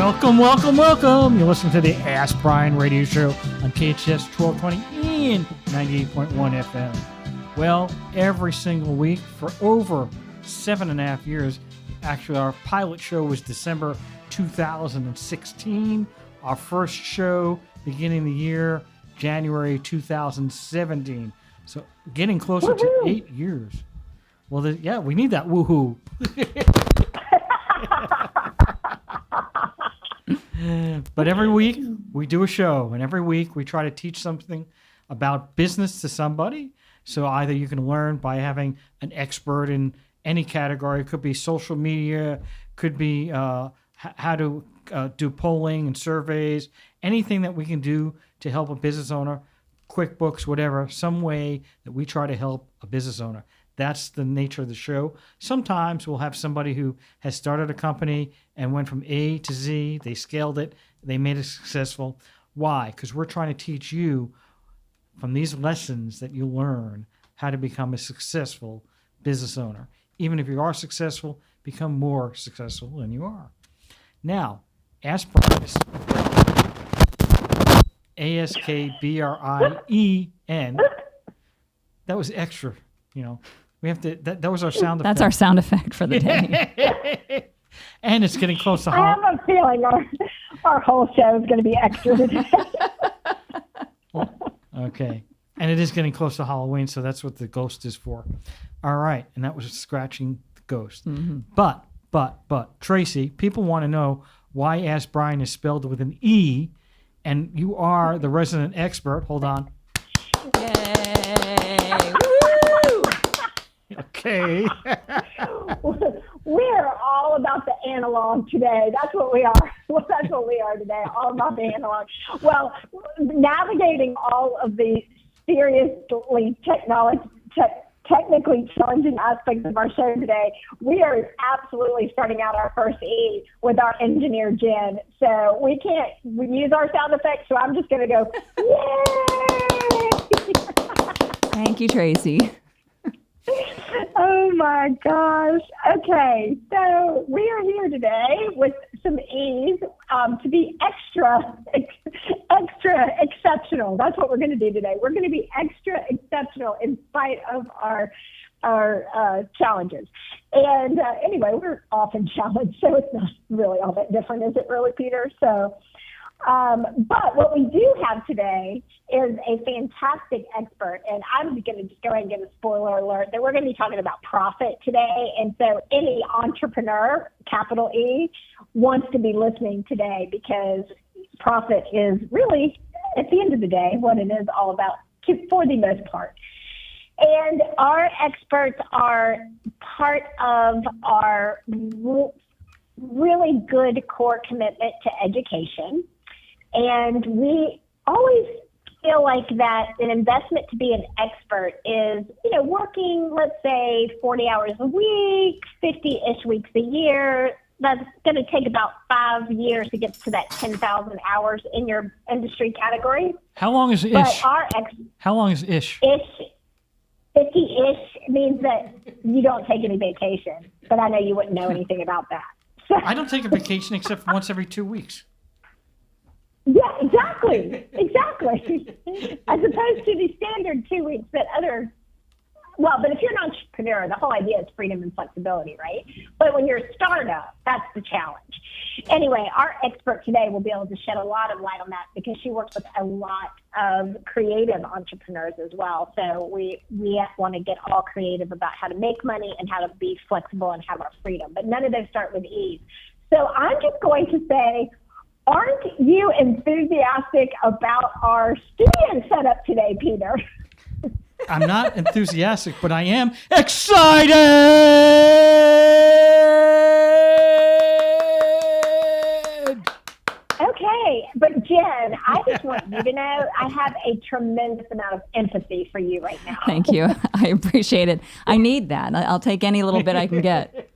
Welcome, welcome, welcome. You're listening to the Ask Brien radio show on KHTS 1220 and 98.1 FM. Well, every single week for over 7.5 years, actually our pilot show was December 2016. Our first show beginning of the year, January 2017. So getting closer to 8 years. Well, yeah, we need that woohoo. But every week we do a show, and every week we try to teach something about business to somebody. So either you can learn by having an expert in any category. It could be social media, could be how to do polling and surveys, anything that we can do to help a business owner, QuickBooks, whatever, some way that we try to help a business owner. That's the nature of the show. Sometimes we'll have somebody who has started a company and went from A to Z. They scaled it. They made it successful. Why? Because we're trying to teach you from these lessons that you learn how to become a successful business owner. Even if you are successful, become more successful than you are. Now, Ask Brien. ASKBRIEN. That was extra, you know. We have to. That was our sound effect. That's our sound effect for the day. And it's getting close to I have a feeling our whole show is going to be extra today. Okay. And it is getting close to Halloween, so that's what the ghost is for. All right. And that was scratching the ghost. Mm-hmm. But, Tracy, people want to know why Ask Brien is spelled with an E, and you are the resident expert. Hold on. Yay! Okay. We're all about the analog today. That's what we are. Well, that's what we are today, all about the analog. Well, navigating all of the seriously technically challenging aspects of our show today, we are absolutely starting out our first E with our engineer, Jen. So we use our sound effects, so I'm just going to go, yay! Thank you, Tracy. Oh my gosh. Okay, so we are here today with some E's to be extra exceptional. That's what we're going to do today. We're going to be extra exceptional in spite of our challenges. And anyway, we're often challenged, so it's not really all that different, is it really, Peter? So, but what we do have today is a fantastic expert, and I'm going to just go ahead and give a spoiler alert that we're going to be talking about profit today. And so any entrepreneur, capital E, wants to be listening today because profit is really, at the end of the day, what it is all about for the most part. And our experts are part of our really good core commitment to education. And we always feel like that an investment to be an expert is, working, let's say, 40 hours a week, 50-ish weeks a year. That's going to take about 5 years to get to that 10,000 hours in your industry category. How long is ish? But How long is ish? Ish, 50-ish means that you don't take any vacation. But I know you wouldn't know anything about that. So, I don't take a vacation except once every 2 weeks. yeah, exactly. As opposed to the standard 2 weeks that but if you're an entrepreneur, the whole idea is freedom and flexibility, right? But when you're a startup, that's the challenge. Anyway, our expert today will be able to shed a lot of light on that because she works with a lot of creative entrepreneurs as well. So we want to get all creative about how to make money and how to be flexible and have our freedom. But none of those start with ease. So I'm just going to say, aren't you enthusiastic about our studio setup today, Peter? I'm not enthusiastic, but I am excited! Okay, but Jen, I just want you to know I have a tremendous amount of empathy for you right now. Thank you. I appreciate it. I need that. I'll take any little bit I can get.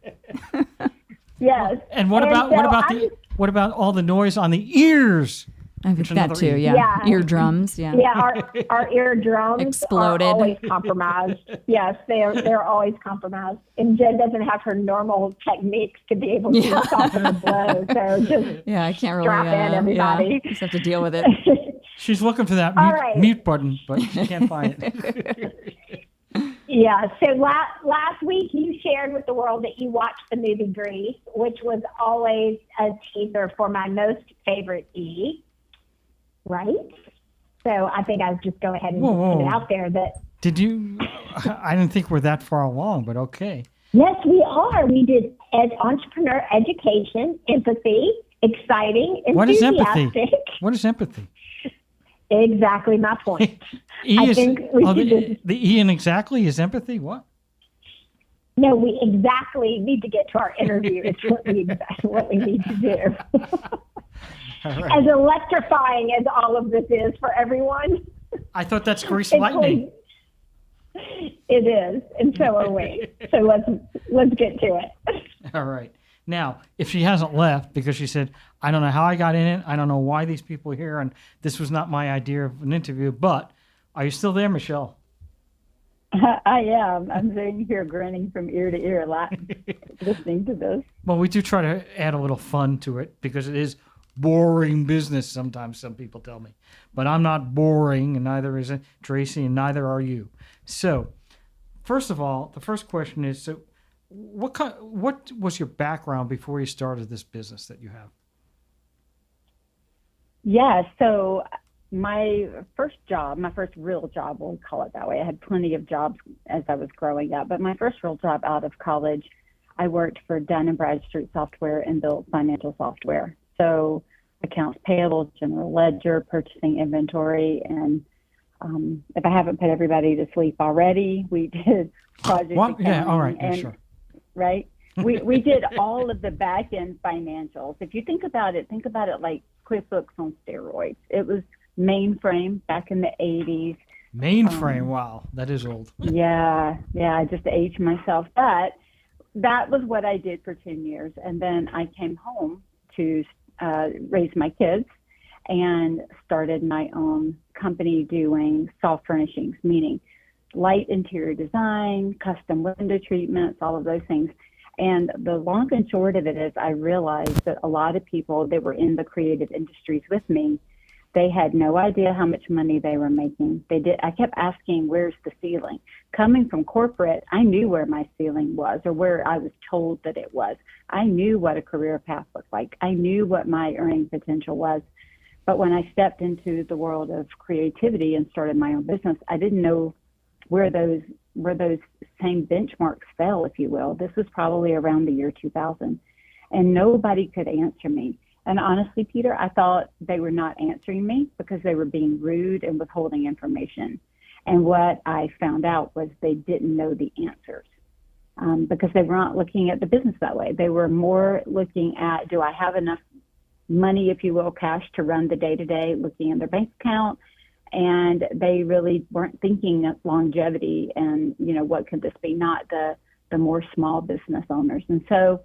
Yes. And what about all the noise on the ears I think that another too. E. Yeah. Yeah. Eardrums. Yeah. Yeah, our eardrums Exploded. are always compromised. Yes, they're always compromised. And Jen doesn't have her normal techniques to be able to soften the blow. So just Yeah, I can't really. strap in, everybody. Yeah, just have to deal with it. She's looking for that All mute, right. mute button, but she can't find it. Yeah. So last week you shared with the world that you watched the movie Grease, which was always a teaser for my most favorite E. Right? So I think I'll just go ahead and just put it out there that. Did you? I didn't think we're that far along, but okay. Yes, we are. We did entrepreneur education, empathy, exciting, enthusiastic. What is empathy? What is empathy? Exactly my point. The E in exactly is empathy? What? No, we exactly need to get to our interview. It's what we need to do. Right. As electrifying as all of this is for everyone. I thought that's Grease Lightning. It is, and so are we. So let's get to it. All right. Now, if she hasn't left because she said, I don't know how I got in it, I don't know why these people are here, and this was not my idea of an interview, but are you still there, Michelle? I am. I'm sitting here grinning from ear to ear, listening to this. Well, we do try to add a little fun to it because it is boring business sometimes, some people tell me. But I'm not boring, and neither is Tracy, and neither are you. So, first of all, the first question is, so what was your background before you started this business that you have? Yeah, so my first real job, we'll call it that way. I had plenty of jobs as I was growing up, but my first real job out of college, I worked for Dun & Bradstreet Software and built financial software. So accounts payable, general ledger, purchasing inventory, and if I haven't put everybody to sleep already, we did project accounting. Yeah, all right, yeah, sure. Right? We did all of the back end financials. If you think about it like QuickBooks on steroids. It was mainframe back in the 80s. Mainframe, wow, that is old. Yeah, I just aged myself. But that was what I did for 10 years. And then I came home to raise my kids and started my own company doing soft furnishings, meaning light interior design, custom window treatments, all of those things. And the long and short of it is I realized that a lot of people that were in the creative industries with me, they had no idea how much money they were making. I kept asking, where's the ceiling? Coming from corporate, I knew where my ceiling was or where I was told that it was. I knew what a career path looked like. I knew what my earning potential was. But when I stepped into the world of creativity and started my own business, I didn't know where those same benchmarks fell, if you will. This was probably around the year 2000, and nobody could answer me. And honestly, Peter, I thought they were not answering me because they were being rude and withholding information. And what I found out was they didn't know the answers because they were not looking at the business that way. They were more looking at, do I have enough money, if you will, cash to run the day-to-day, looking in their bank account. And they really weren't thinking of longevity and, what could this be, not the more small business owners. And so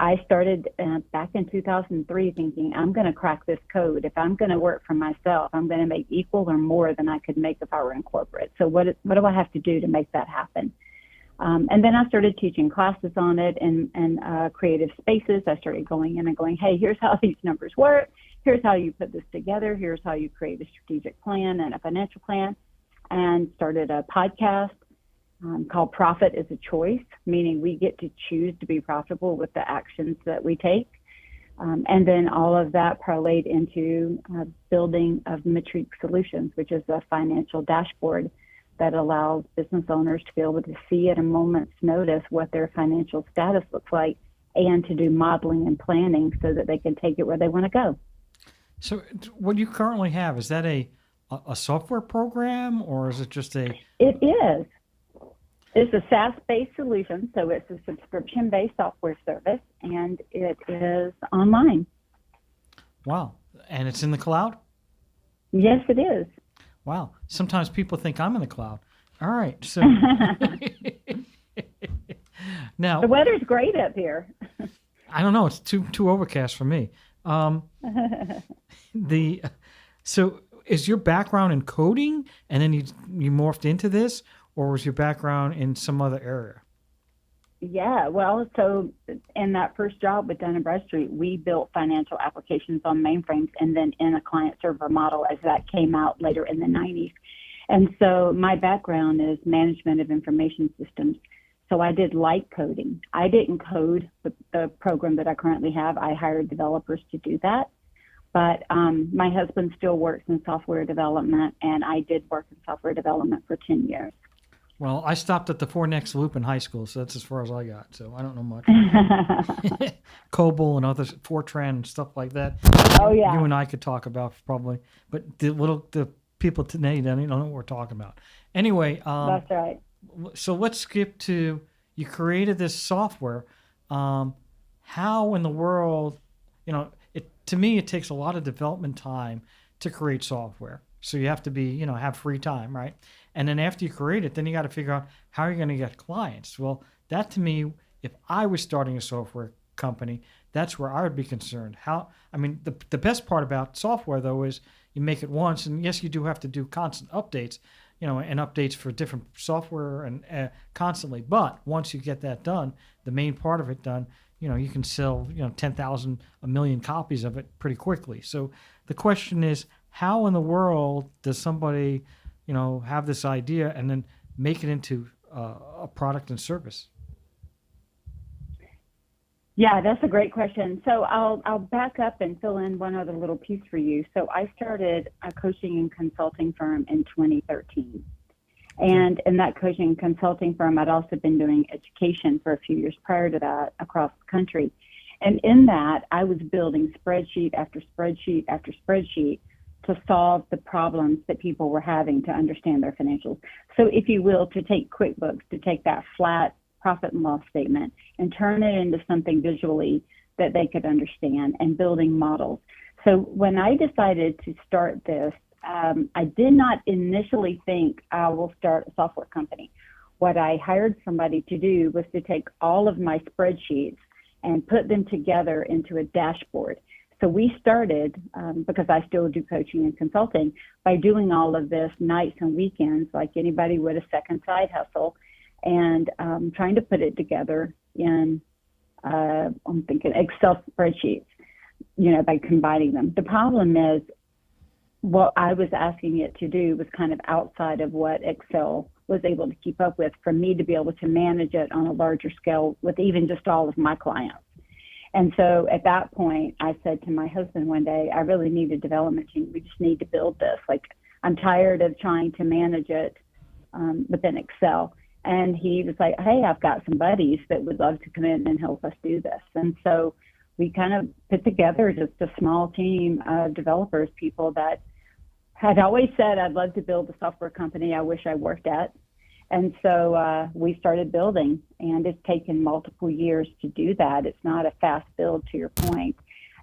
I started back in 2003 thinking, I'm going to crack this code. If I'm going to work for myself, I'm going to make equal or more than I could make if I were in corporate. So what do I have to do to make that happen? And then I started teaching classes on it and creative spaces. I started going in and going, hey, here's how these numbers work. Here's how you put this together. Here's how you create a strategic plan and a financial plan, and started a podcast called Profit is a Choice, meaning we get to choose to be profitable with the actions that we take. And then all of that parlayed into building of Matrique Solutions, which is a financial dashboard that allows business owners to be able to see at a moment's notice what their financial status looks like and to do modeling and planning so that they can take it where they want to go. So what you currently have, is that a software program or is it just a... It is. It's a SaaS-based solution, so it's a subscription-based software service, and it is online. Wow. And it's in the cloud? Yes, it is. Wow. Sometimes people think I'm in the cloud. All right. So now... The weather's great up here. I don't know. It's too overcast for me. Um, the so is your background in coding, and then you morphed into this, or was your background in some other area? Yeah, well, so in that first job with Dun& Bradstreet, we built financial applications on mainframes and then in a client server model as that came out later in the 90s. And so my background is management of information systems. So I did light coding. I didn't code the program that I currently have. I hired developers to do that. But my husband still works in software development, and I did work in software development for 10 years. Well, I stopped at the four next loop in high school, so that's as far as I got. So I don't know much. COBOL and others, Fortran and stuff like that. Oh, yeah. You and I could talk about probably, but the people today don't know what we're talking about. Anyway, That's right. So let's skip to, you created this software. How in the world, to me, it takes a lot of development time to create software. So you have to be, have free time, right? And then after you create it, then you got to figure out how you're going to get clients. Well, that to me, if I was starting a software company, that's where I would be concerned. The best part about software, though, is you make it once, and yes, you do have to do constant updates, and updates for different software and constantly. But once you get that done, the main part of it done, you can sell, 10,000, a million copies of it pretty quickly. So the question is, how in the world does somebody, have this idea and then make it into a product and service? Yeah, that's a great question. So I'll back up and fill in one other little piece for you. So I started a coaching and consulting firm in 2013. And in that coaching and consulting firm, I'd also been doing education for a few years prior to that across the country. And in that, I was building spreadsheet after spreadsheet after spreadsheet to solve the problems that people were having to understand their financials. So if you will, to take QuickBooks, to take that flat profit and loss statement and turn it into something visually that they could understand, and building models. So when I decided to start this, I did not initially think I will start a software company. What I hired somebody to do was to take all of my spreadsheets and put them together into a dashboard. So we started, because I still do coaching and consulting, by doing all of this nights and weekends like anybody would, a second side hustle, and trying to put it together in, I'm thinking Excel spreadsheets, by combining them. The problem is what I was asking it to do was kind of outside of what Excel was able to keep up with for me to be able to manage it on a larger scale with even just all of my clients. And so at that point, I said to my husband one day, I really need a development team. We just need to build this. Like, I'm tired of trying to manage it within Excel. And he was like, hey, I've got some buddies that would love to come in and help us do this. And so we kind of put together just a small team of developers, people that had always said, I'd love to build a software company I wish I worked at. And so we started building, and it's taken multiple years to do that. It's not a fast build, to your point,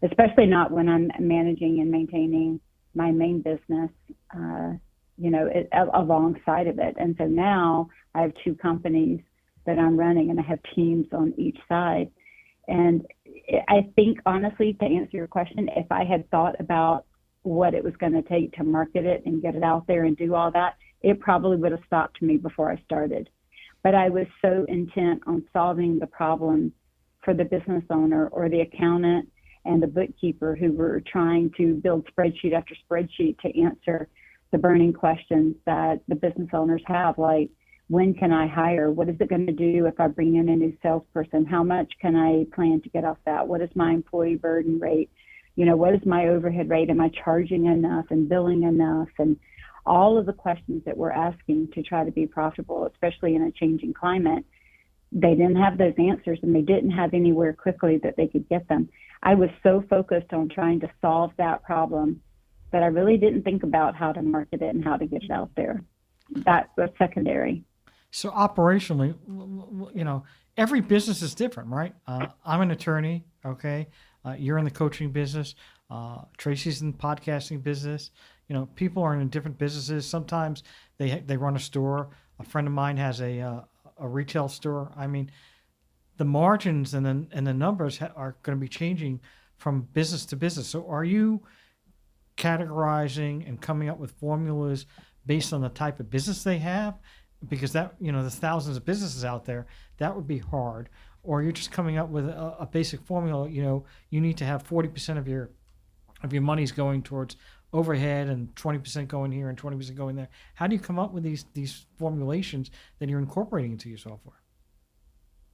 especially not when I'm managing and maintaining my main business, alongside of it. And so now I have two companies that I'm running, and I have teams on each side. And I think, honestly, to answer your question, if I had thought about what it was going to take to market it and get it out there and do all that, it probably would have stopped me before I started. But I was so intent on solving the problem for the business owner or the accountant and the bookkeeper who were trying to build spreadsheet after spreadsheet to answer the burning questions that the business owners have, like, when can I hire? What is it going to do if I bring in a new salesperson? How much can I plan to get off that? What is my employee burden rate? What is my overhead rate? Am I charging enough and billing enough? And all of the questions that we're asking to try to be profitable, especially in a changing climate, they didn't have those answers, and they didn't have anywhere quickly that they could get them. I was so focused on trying to solve that problem that I really didn't think about how to market it and how to get it out there. That was secondary. So operationally, every business is different, right? I'm an attorney, okay? You're in the coaching business. Tracy's in the podcasting business. People are in different businesses. Sometimes they run a store. A friend of mine has a retail store. I mean, the margins and the numbers are going to be changing from business to business. So are you categorizing and coming up with formulas based on the type of business they have? Because that, there's thousands of businesses out there. That would be hard. Or you're just coming up with a basic formula. You need to have 40% of your money's going towards overhead and 20% going here and 20% going there. How do you come up with these formulations that you're incorporating into your software?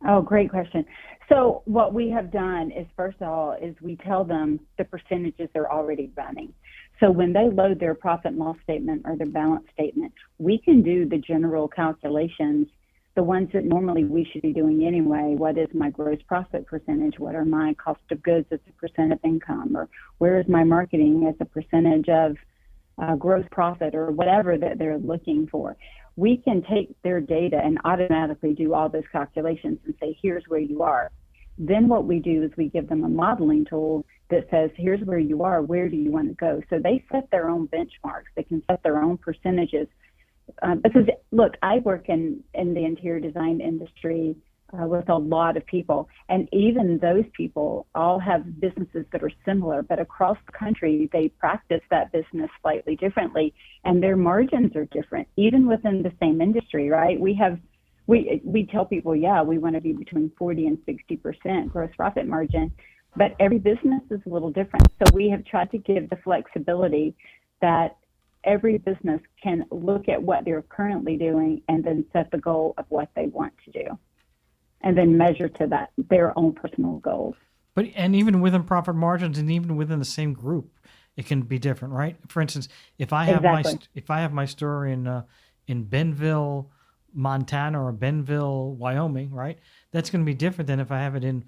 Oh, great question. So what we have done is, first of all, is we tell them the percentages they're already running. So when they load their profit and loss statement or their balance statement, we can do the general calculations, the ones that normally we should be doing anyway. What is my gross profit percentage? What are my cost of goods as a percent of income? Or where is my marketing as a percentage of gross profit, or whatever that they're looking for? We can take their data and automatically do all those calculations and say, here's where you are. Then what we do is we give them a modeling tool that says, here's where you are, where do you want to go? So they set their own benchmarks. They can set their own percentages. Because, look, I work in the interior design industry with a lot of people, and even those people all have businesses that are similar, but across the country, they practice that business slightly differently, and their margins are different, even within the same industry, right? We tell people, yeah, we want to be between 40 and 60% gross profit margin, but every business is a little different. So we have tried to give the flexibility that every business can look at what they're currently doing and then set the goal of what they want to do, and then measure to that their own personal goals. And even within profit margins, and even within the same group, it can be different, right? For instance, if I have my store in Benville, Montana, or Benville, Wyoming, right? That's going to be different than if I have it in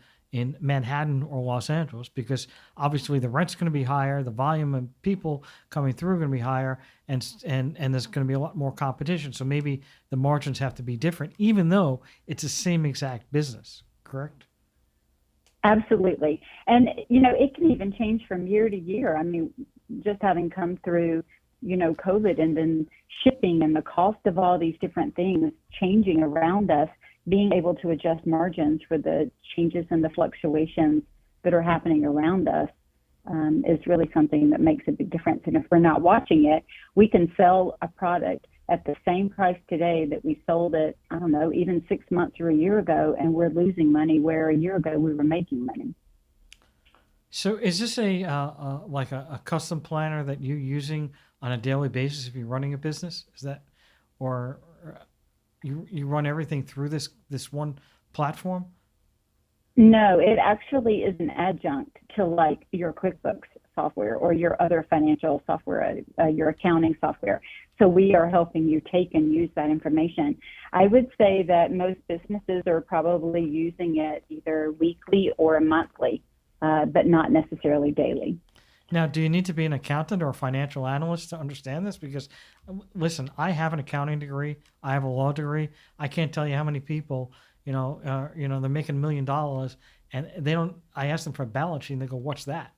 Manhattan or Los Angeles, because obviously the rent's going to be higher, the volume of people coming through are going to be higher, and there's going to be a lot more competition. So maybe the margins have to be different, even though it's the same exact business, correct? Absolutely. And, it can even change from year to year. I mean, just having come through, COVID, and then shipping and the cost of all these different things changing around us, being able to adjust margins for the changes and the fluctuations that are happening around us is really something that makes a big difference. And if we're not watching it, we can sell a product at the same price today that we sold it, I don't know, even 6 months or a year ago, and we're losing money where a year ago we were making money. So is this like a custom planner that you're using on a daily basis if you're running a business? Is that, or you run everything through this one platform? No, it actually is an adjunct to like your QuickBooks software or your other financial software, your accounting software. So we are helping you take and use that information. I would say that most businesses are probably using it either weekly or monthly, but not necessarily daily. Now, do you need to be an accountant or a financial analyst to understand this? Because, listen, I have an accounting degree. I have a law degree. I can't tell you how many people, they're making $1 million, and they don't. I ask them for a balance sheet, and they go, "What's that?"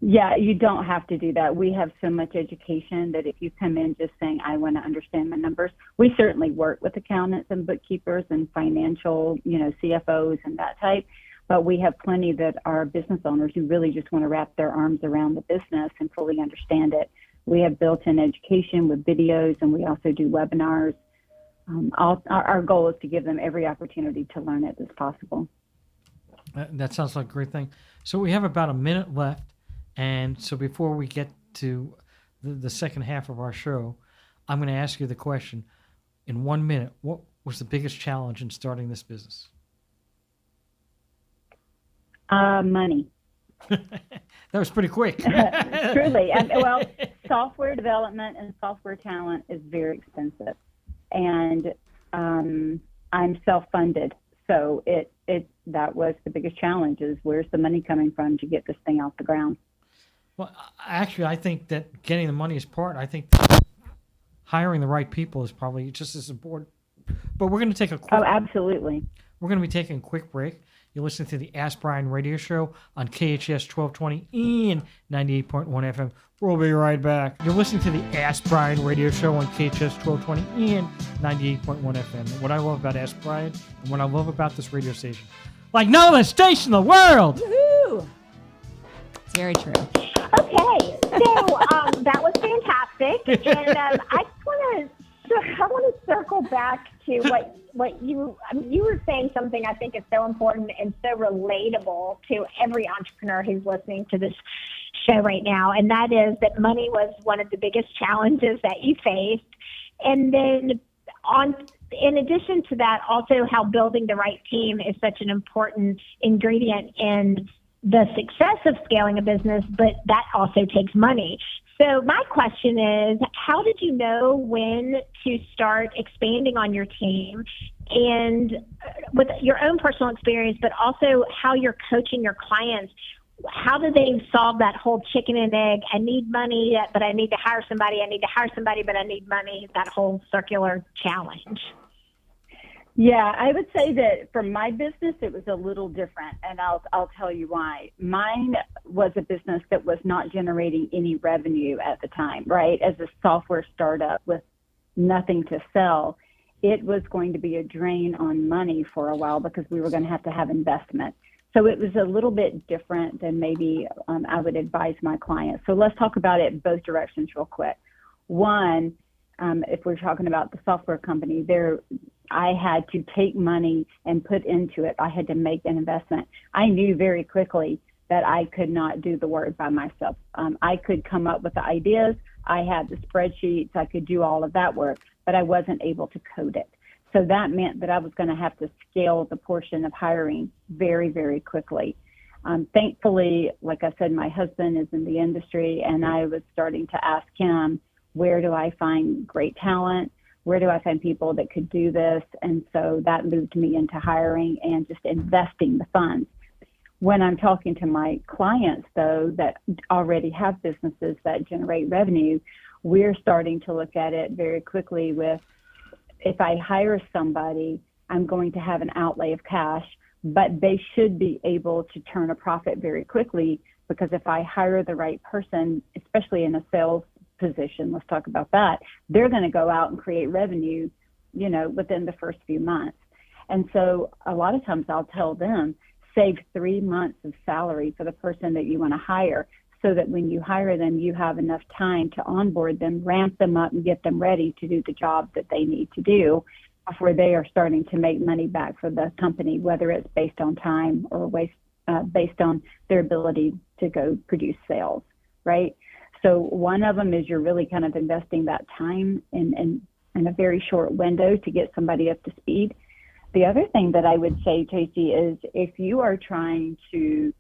Yeah, you don't have to do that. We have so much education that if you come in just saying, I want to understand my numbers, we certainly work with accountants and bookkeepers and financial, CFOs and that type. But we have plenty that are business owners who really just want to wrap their arms around the business and fully understand it. We have built-in education with videos, and we also do webinars. Our goal is to give them every opportunity to learn it as possible. That sounds like a great thing. So we have about a minute left. And so before we get to the second half of our show, I'm going to ask you the question, in 1 minute, what was the biggest challenge in starting this business? Money. That was pretty quick. Truly. Well, software development and software talent is very expensive. And I'm self-funded. So that was the biggest challenge, is where's the money coming from to get this thing off the ground? Well, actually, I think that getting the money is part. I think hiring the right people is probably just as important. But we're going to take a quick... Oh, absolutely. We're going to be taking a quick break. You're listening to the Ask Brien radio show on KHTS 1220 and 98.1 FM. We'll be right back. You're listening to the Ask Brien radio show on KHTS 1220 and 98.1 FM. What I love about Ask Brien and what I love about this radio station, like no other station in the world. Woohoo! It's very true. Okay, so that was fantastic, and I want to circle back to what you were saying. Something I think is so important and so relatable to every entrepreneur who's listening to this show right now, and that is that money was one of the biggest challenges that you faced, and then in addition to that, also how building the right team is such an important ingredient in the success of scaling a business, but that also takes money. So my question is, how did you know when to start expanding on your team, and with your own personal experience, but also how you're coaching your clients? How do they solve that whole chicken and egg? I need money, but I need to hire somebody. I need to hire somebody, but I need money. That whole circular challenge. Yeah, I would say that for my business, it was a little different, and I'll tell you why. Mine was a business that was not generating any revenue at the time, right? As a software startup with nothing to sell, it was going to be a drain on money for a while because we were going to have investment. So it was a little bit different than maybe I would advise my clients. So let's talk about it both directions real quick. One, if we're talking about the software company, I had to take money and put into it. I had to make an investment. I knew very quickly that I could not do the work by myself. I could come up with the ideas. I had the spreadsheets. I could do all of that work, but I wasn't able to code it. So that meant that I was going to have to scale the portion of hiring very, very quickly. Thankfully, like I said, my husband is in the industry, and I was starting to ask him, where do I find great talent? Where do I find people that could do this? And so that moved me into hiring and just investing the funds. When I'm talking to my clients, though, that already have businesses that generate revenue, we're starting to look at it very quickly with, if I hire somebody, I'm going to have an outlay of cash, but they should be able to turn a profit very quickly, because if I hire the right person, especially in a sales position, let's talk about that, they're going to go out and create revenue, within the first few months. And so a lot of times I'll tell them, save 3 months of salary for the person that you want to hire, so that when you hire them, you have enough time to onboard them, ramp them up, and get them ready to do the job that they need to do before they are starting to make money back for the company, whether it's based on time or based on their ability to go produce sales, right? So one of them is you're really kind of investing that time in a very short window to get somebody up to speed. The other thing that I would say, Tracy, is if you are trying to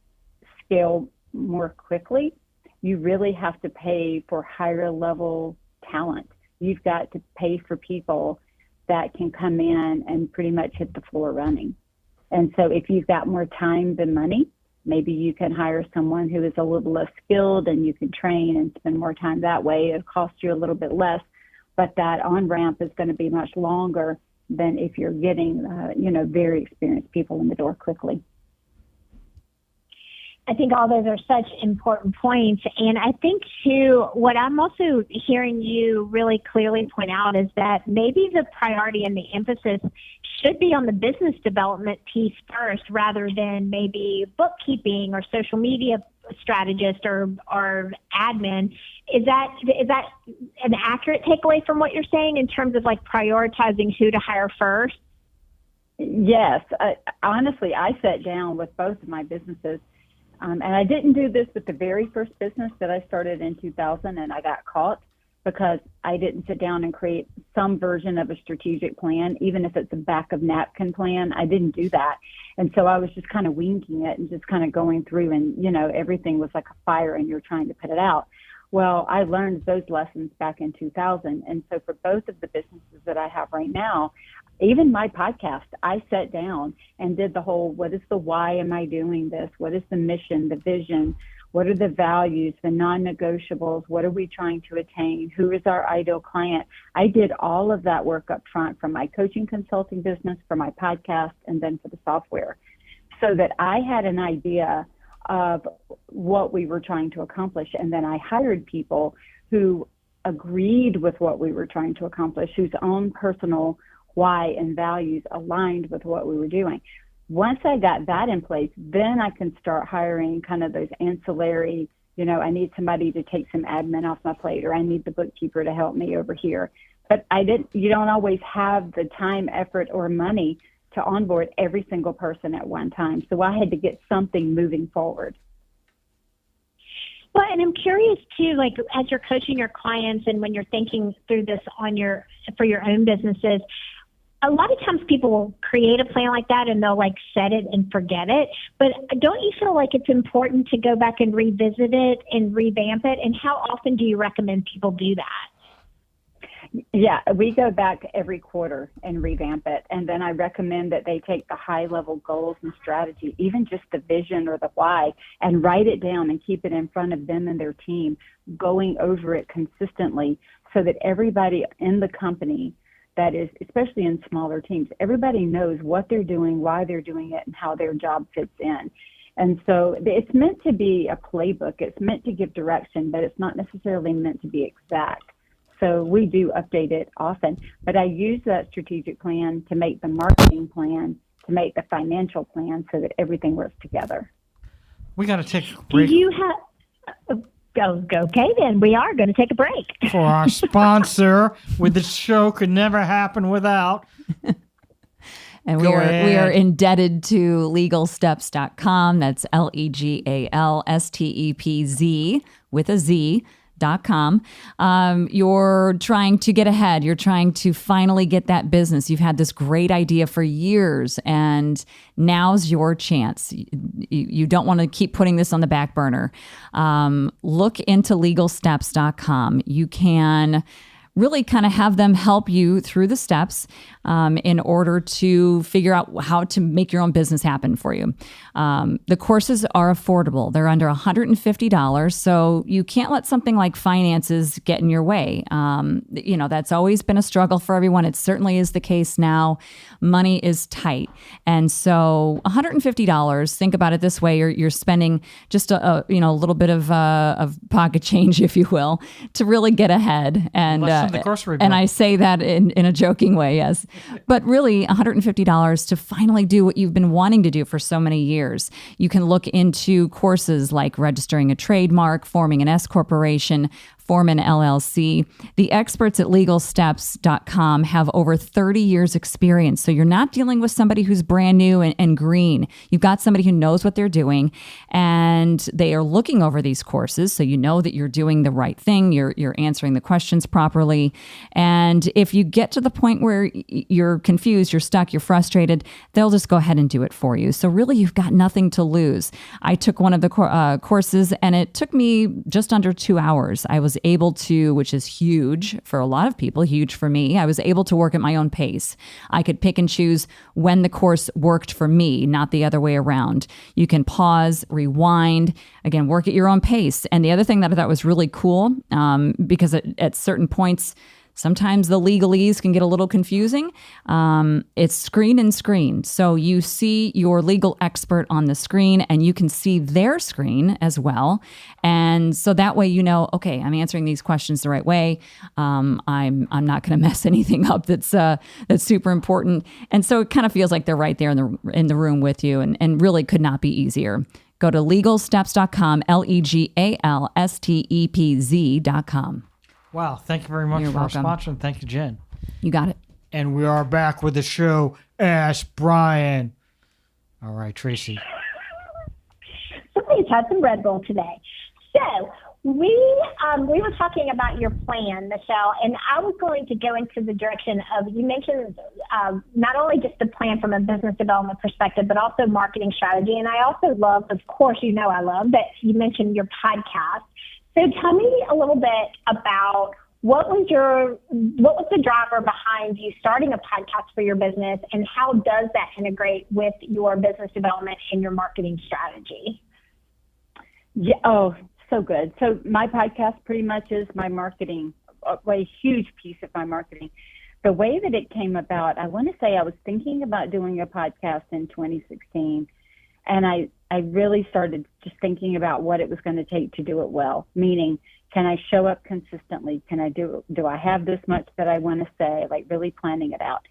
scale more quickly, you really have to pay for higher level talent. You've got to pay for people that can come in and pretty much hit the floor running. And so if you've got more time than money, maybe you can hire someone who is a little less skilled, and you can train and spend more time that way. It'll cost you a little bit less, but that on-ramp is going to be much longer than if you're getting, very experienced people in the door quickly. I think all those are such important points. And I think, too, what I'm also hearing you really clearly point out is that maybe the priority and the emphasis should be on the business development piece first, rather than maybe bookkeeping or social media strategist or admin. Is that an accurate takeaway from what you're saying in terms of like prioritizing who to hire first? Yes. Honestly, I sat down with both of my businesses. And I didn't do this with the very first business that I started in 2000, and I got caught because I didn't sit down and create some version of a strategic plan, even if it's a back of napkin plan. I didn't do that. And so I was just kind of winging it and just kind of going through, and, everything was like a fire and you're trying to put it out. Well, I learned those lessons back in 2000. And so for both of the businesses that I have right now, even my podcast, I sat down and did the whole, what is the why am I doing this? What is the mission, the vision? What are the values, the non-negotiables? What are we trying to attain? Who is our ideal client? I did all of that work up front for my coaching consulting business, for my podcast, and then for the software, so that I had an idea of what we were trying to accomplish. And then I hired people who agreed with what we were trying to accomplish, whose own personal why and values aligned with what we were doing. Once I got that in place, then I can start hiring kind of those ancillary, I need somebody to take some admin off my plate, or I need the bookkeeper to help me over here. But you don't always have the time, effort, or money to onboard every single person at one time. So I had to get something moving forward. Well, and I'm curious too, like as you're coaching your clients and when you're thinking through this for your own businesses, a lot of times people will create a plan like that and they'll like set it and forget it. But don't you feel like it's important to go back and revisit it and revamp it? And how often do you recommend people do that? Yeah, we go back every quarter and revamp it. And then I recommend that they take the high level goals and strategy, even just the vision or the why, and write it down and keep it in front of them and their team, going over it consistently so that everybody in the company, that is, especially in smaller teams, everybody knows what they're doing, why they're doing it, and how their job fits in. And so it's meant to be a playbook. It's meant to give direction, but it's not necessarily meant to be exact. So we do update it often, but I use that strategic plan to make the marketing plan, to make the financial plan, so that everything works together. We got to take a break. Do you have... Okay, then we are going to take a break. For our sponsor, with the show could never happen without. And we are indebted to legalsteps.com. That's LEGALSTEPZ with a Z. .com. You're trying to get ahead. You're trying to finally get that business. You've had this great idea for years, and now's your chance. You don't want to keep putting this on the back burner. Look into legalsteps.com. You can really kind of have them help you through the steps in order to figure out how to make your own business happen for you. The courses are affordable. They're under $150, so you can't let something like finances get in your way. That's always been a struggle for everyone. It certainly is the case now. Money is tight. And so $150, think about it this way, you're spending just a little bit of pocket change, if you will, to really get ahead. And I say that in a joking way, yes. But really, $150 to finally do what you've been wanting to do for so many years. You can look into courses like registering a trademark, forming an S corporation, form an LLC. The experts at legalsteps.com have over 30 years experience. So you're not dealing with somebody who's brand new and green. You've got somebody who knows what they're doing, and they are looking over these courses. So you know that you're doing the right thing. You're answering the questions properly. And if you get to the point where you're confused, you're stuck, you're frustrated, they'll just go ahead and do it for you. So really, you've got nothing to lose. I took one of the courses, and it took me just under 2 hours. I was able to, which is huge for a lot of people, huge for me, I was able to work at my own pace. I could pick and choose when the course worked for me, not the other way around. You can pause, rewind, again, work at your own pace. And the other thing that I thought was really cool, because at certain points, sometimes the legalese can get a little confusing. It's screen and screen. So you see your legal expert on the screen, and you can see their screen as well. And so that way, okay, I'm answering these questions the right way. I'm not going to mess anything up that's super important. And so it kind of feels like they're right there in the room with you, and really could not be easier. Go to legalsteps.com, legalstepz.com. Wow, thank you very much for our sponsor, and thank you, Jen. You got it. And we are back with the show, Ask Brien. All right, Tracy. Somebody's had some Red Bull today. So we were talking about your plan, Michelle, and I was going to go into the direction of, you mentioned not only just the plan from a business development perspective, but also marketing strategy. And I also love, of course, I love that you mentioned your podcast. So tell me a little bit about what was the driver behind you starting a podcast for your business, and how does that integrate with your business development and your marketing strategy? Yeah, so good. So my podcast pretty much is my marketing, a huge piece of my marketing. The way that it came about, I want to say I was thinking about doing a podcast in 2016, and I really started just thinking about what it was going to take to do it well, meaning, can I show up consistently? Do I have this much that I want to say, like really planning it out?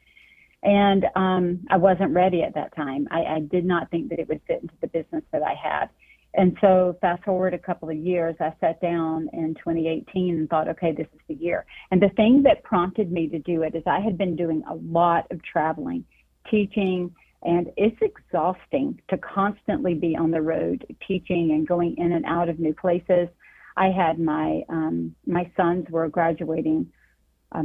And I wasn't ready at that time. I did not think that it would fit into the business that I had. And so fast forward a couple of years, I sat down in 2018 and thought, okay, this is the year. And the thing that prompted me to do it is I had been doing a lot of traveling, teaching, and it's exhausting to constantly be on the road teaching and going in and out of new places. I had my sons were graduating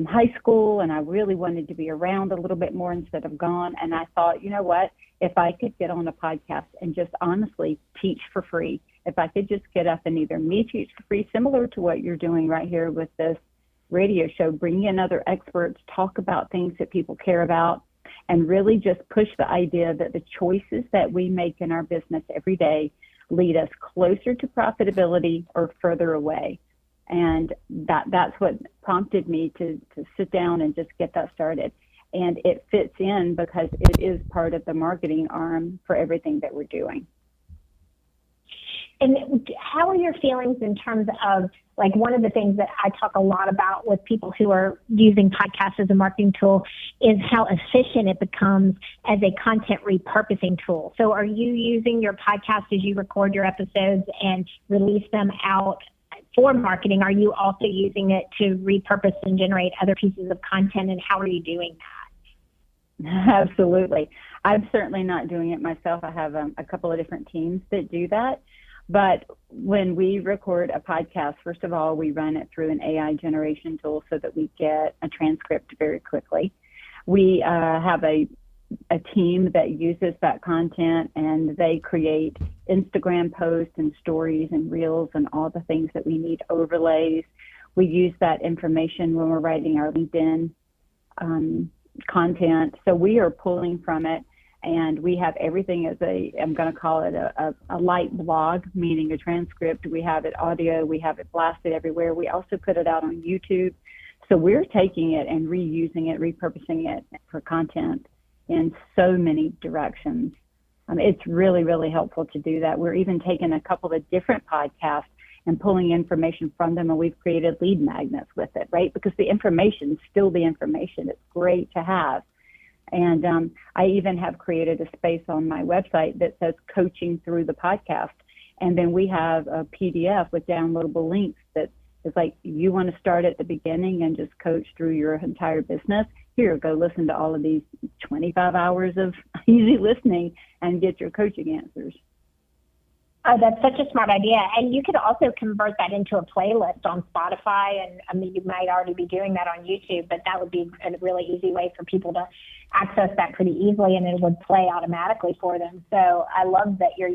high school, and I really wanted to be around a little bit more instead of gone. And I thought, you know what, if I could get on a podcast and just honestly teach for free, if I could just get up and either me teach for free, similar to what you're doing right here with this radio show, bring in other experts, talk about things that people care about, and really just push the idea that the choices that we make in our business every day lead us closer to profitability or further away. And that's what prompted me to sit down and just get that started. And it fits in because it is part of the marketing arm for everything that we're doing. And how are your feelings in terms of, like, one of the things that I talk a lot about with people who are using podcasts as a marketing tool is how efficient it becomes as a content repurposing tool. So are you using your podcast as you record your episodes and release them out for marketing? Are you also using it to repurpose and generate other pieces of content, and how are you doing that? Absolutely. I'm certainly not doing it myself. I have a couple of different teams that do that. But when we record a podcast, first of all, we run it through an AI generation tool so that we get a transcript very quickly. We have a team that uses that content, and they create Instagram posts and stories and reels and all the things that we need, overlays. We use that information when we're writing our LinkedIn content. So we are pulling from it, and we have everything as I'm going to call it a light blog, meaning a transcript. We have it audio, we have it blasted everywhere. We also put it out on YouTube. So we're taking it and reusing it, repurposing it for content in so many directions. It's really, really helpful to do that. We're even taking a couple of different podcasts and pulling information from them, and we've created lead magnets with it, right? Because the information is still the information. It's great to have. And I even have created a space on my website that says coaching through the podcast. And then we have a PDF with downloadable links that is like, you want to start at the beginning and just coach through your entire business. Here, go listen to all of these 25 hours of easy listening and get your coaching answers. Oh, that's such a smart idea. And you could also convert that into a playlist on Spotify. And I mean, you might already be doing that on YouTube, but that would be a really easy way for people to access that pretty easily, and it would play automatically for them. So I love that you're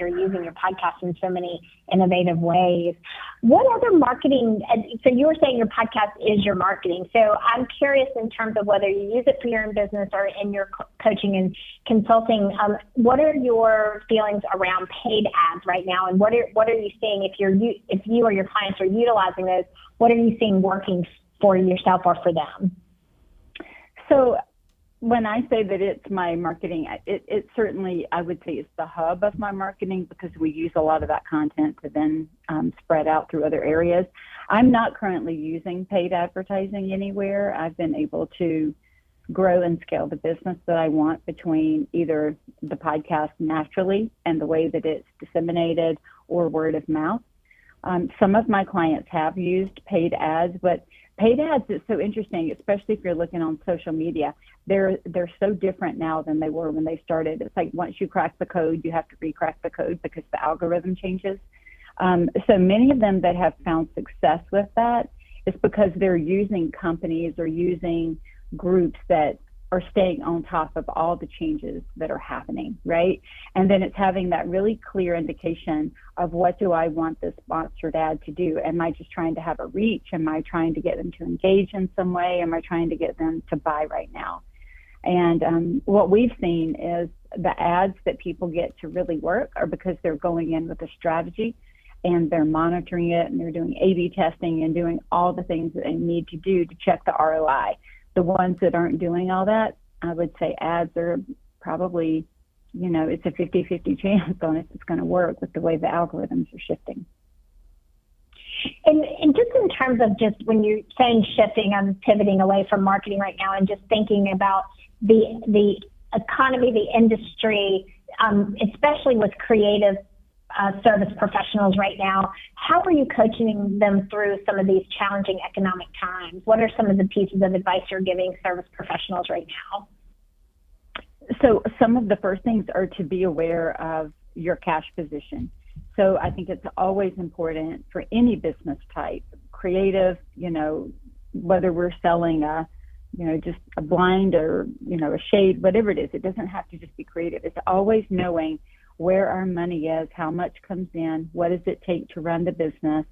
using your podcast in so many innovative ways. What other marketing? So you were saying your podcast is your marketing. So I'm curious in terms of whether you use it for your own business or in your coaching and consulting. What are your feelings around paid ads right now, and what are you seeing if you or your clients are utilizing those? What are you seeing working for yourself or for them? So when I say that it's my marketing, it certainly, I would say, it's the hub of my marketing, because we use a lot of that content to then spread out through other areas. I'm not currently using paid advertising anywhere. I've been able to grow and scale the business that I want between either the podcast naturally and the way that it's disseminated, or word of mouth. Some of my clients have used paid ads, but paid ads is so interesting, especially if you're looking on social media. They're so different now than they were when they started. It's like once you crack the code, you have to re-crack the code because the algorithm changes. So many of them that have found success with that is because they're using companies or using groups that are staying on top of all the changes that are happening, right? And then it's having that really clear indication of, what do I want this sponsored ad to do? Am I just trying to have a reach? Am I trying to get them to engage in some way? Am I trying to get them to buy right now? And what we've seen is the ads that people get to really work are because they're going in with a strategy, and they're monitoring it, and they're doing A/B testing and doing all the things that they need to do to check the ROI. The ones that aren't doing all that, I would say ads are probably, it's a 50-50 chance on if it's going to work with the way the algorithms are shifting. And just in terms of just when you're saying shifting, I'm pivoting away from marketing right now and just thinking about the economy, the industry, especially with creative service professionals right now. How are you coaching them through some of these challenging economic times? What are some of the pieces of advice you're giving service professionals right now? So some of the first things are to be aware of your cash position. So I think it's always important for any business type, creative, whether we're selling just a blind or, a shade, whatever it is. It doesn't have to just be creative. It's always knowing where our money is, how much comes in, what does it take to run the business,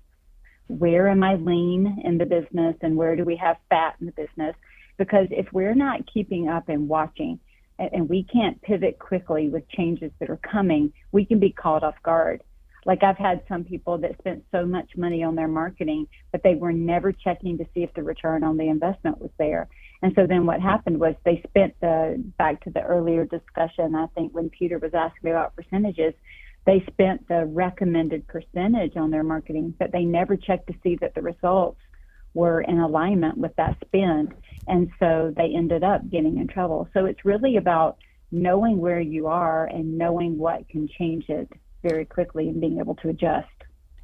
where am I lean in the business, and where do we have fat in the business? Because if we're not keeping up and watching, and we can't pivot quickly with changes that are coming, we can be caught off guard. Like I've had some people that spent so much money on their marketing, but they were never checking to see if the return on the investment was there. And so then what happened was they spent back to the earlier discussion, I think when Peter was asking me about percentages, they spent the recommended percentage on their marketing, but they never checked to see that the results were in alignment with that spend. And so they ended up getting in trouble. So it's really about knowing where you are and knowing what can change it very quickly and being able to adjust.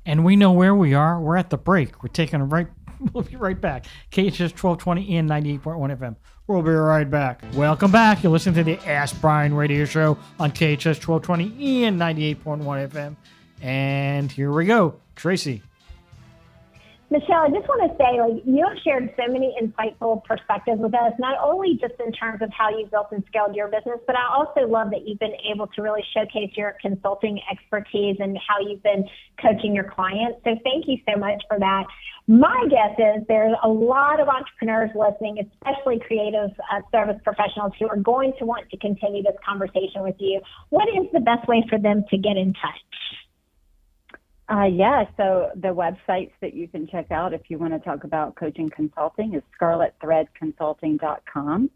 And we know where we are. We're at the break. We're taking a right. We'll be right back. KHTS 1220 and 98.1 FM. We'll be right back. Welcome back. You're listening to the Ask Brien radio show on KHTS 1220 and 98.1 FM. And here we go. Tracy. Michelle, I just want to say, you have shared so many insightful perspectives with us, not only just in terms of how you've built and scaled your business, but I also love that you've been able to really showcase your consulting expertise and how you've been coaching your clients. So thank you so much for that. My guess is there's a lot of entrepreneurs listening, especially creative service professionals, who are going to want to continue this conversation with you. What is the best way for them to get in touch? So the websites that you can check out if you want to talk about coaching consulting is scarletthreadconsulting.com.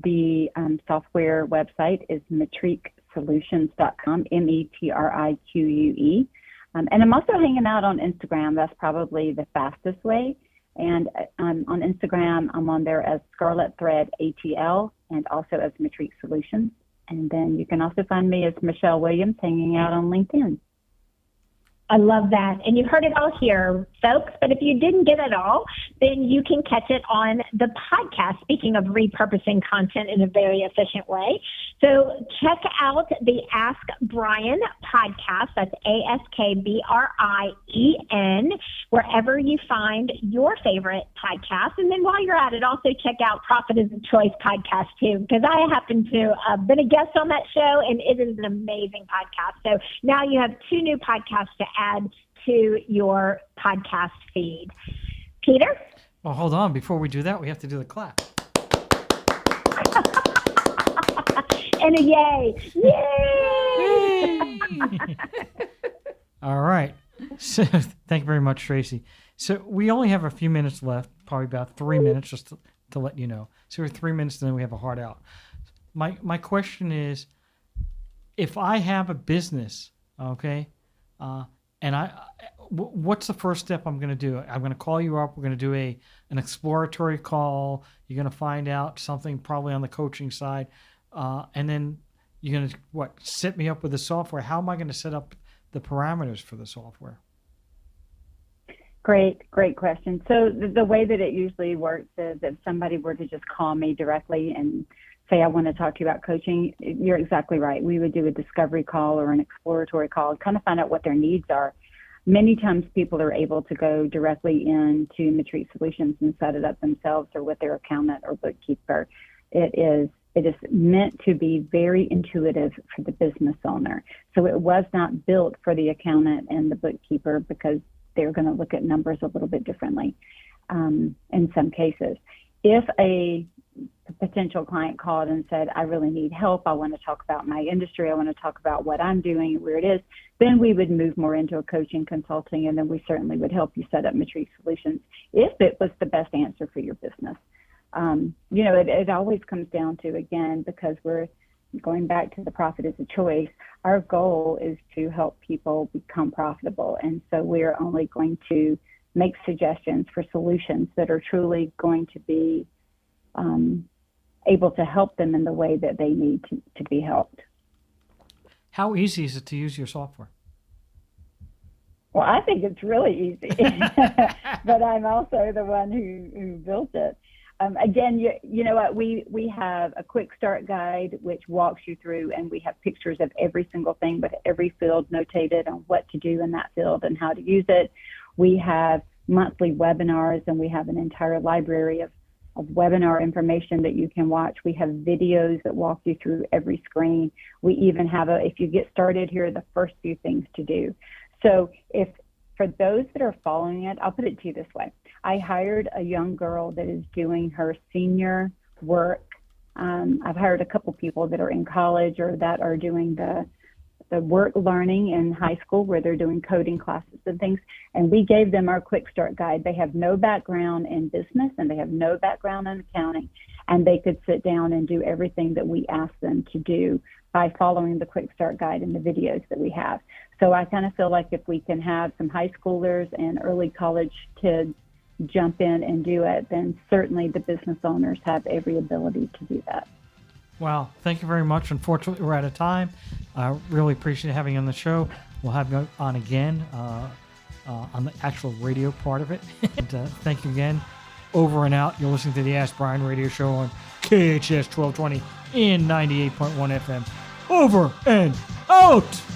The software website is metriquesolutions.com, METRIQUE. And I'm also hanging out on Instagram. That's probably the fastest way. And on Instagram, I'm on there as Scarlet Thread ATL and also as Metrique Solutions. And then you can also find me as Michelle Williams hanging out on LinkedIn. I love that. And you heard it all here, folks. But if you didn't get it all, then you can catch it on the podcast, speaking of repurposing content in a very efficient way. So check out the Ask Brien podcast. That's AskBrien, wherever you find your favorite podcast. And then while you're at it, also check out Profit is a Choice podcast, too, because I happen to have been a guest on that show, and it is an amazing podcast. So now you have 2 new podcasts to add to your podcast feed. Peter? Well, hold on. Before we do that, we have to do the clap. And a yay. Yay! All right. So thank you very much, Tracy. So we only have a few minutes left, probably about 3 minutes, just to let you know. So we're 3 minutes, and then we have a hard out. My question is, if I have a business, okay, and what's the first step I'm going to do? I'm going to call you up. We're going to do an exploratory call. You're going to find out something probably on the coaching side. And then you're going to, set me up with the software. How am I going to set up the parameters for the software? Great question. So the way that it usually works is if somebody were to just call me directly and say, I want to talk to you about coaching, you're exactly right. We would do a discovery call or an exploratory call and kind of find out what their needs are. Many times people are able to go directly into Metrique Solutions and set it up themselves or with their accountant or bookkeeper. It is meant to be very intuitive for the business owner. So it was not built for the accountant and the bookkeeper because they're going to look at numbers a little bit differently in some cases. If a potential client called and said, I really need help, I want to talk about my industry, I want to talk about what I'm doing and where it is, then we would move more into a coaching consulting, and then we certainly would help you set up Metrique Solutions if it was the best answer for your business. It always comes down to, again, because we're going back to the profit is a choice, our goal is to help people become profitable. And so we're only going to make suggestions for solutions that are truly going to be able to help them in the way that they need to be helped. How easy is it to use your software? Well, I think it's really easy, but I'm also the one who built it. Again, you know what, we have a quick start guide which walks you through, and we have pictures of every single thing with every field notated on what to do in that field and how to use it. We have monthly webinars, and we have an entire library of webinar information that you can watch. We have videos that walk you through every screen. We even have if you get started, here are the first few things to do. So for those that are following it, I'll put it to you this way. I hired a young girl that is doing her senior work. I've hired a couple people that are in college or that are doing the work learning in high school where they're doing coding classes and things. And we gave them our quick start guide. They have no background in business and they have no background in accounting. And they could sit down and do everything that we asked them to do by following the quick start guide and the videos that we have. So I kind of feel like if we can have some high schoolers and early college kids jump in and do it, then certainly the business owners have every ability to do that. Well, thank you very much. Unfortunately, we're out of time. I really appreciate having you on the show. We'll have you on again on the actual radio part of it. And thank you again. Over and out. You're listening to the Ask Brien radio show on KHTS 1220 and 98.1 FM. Over and out!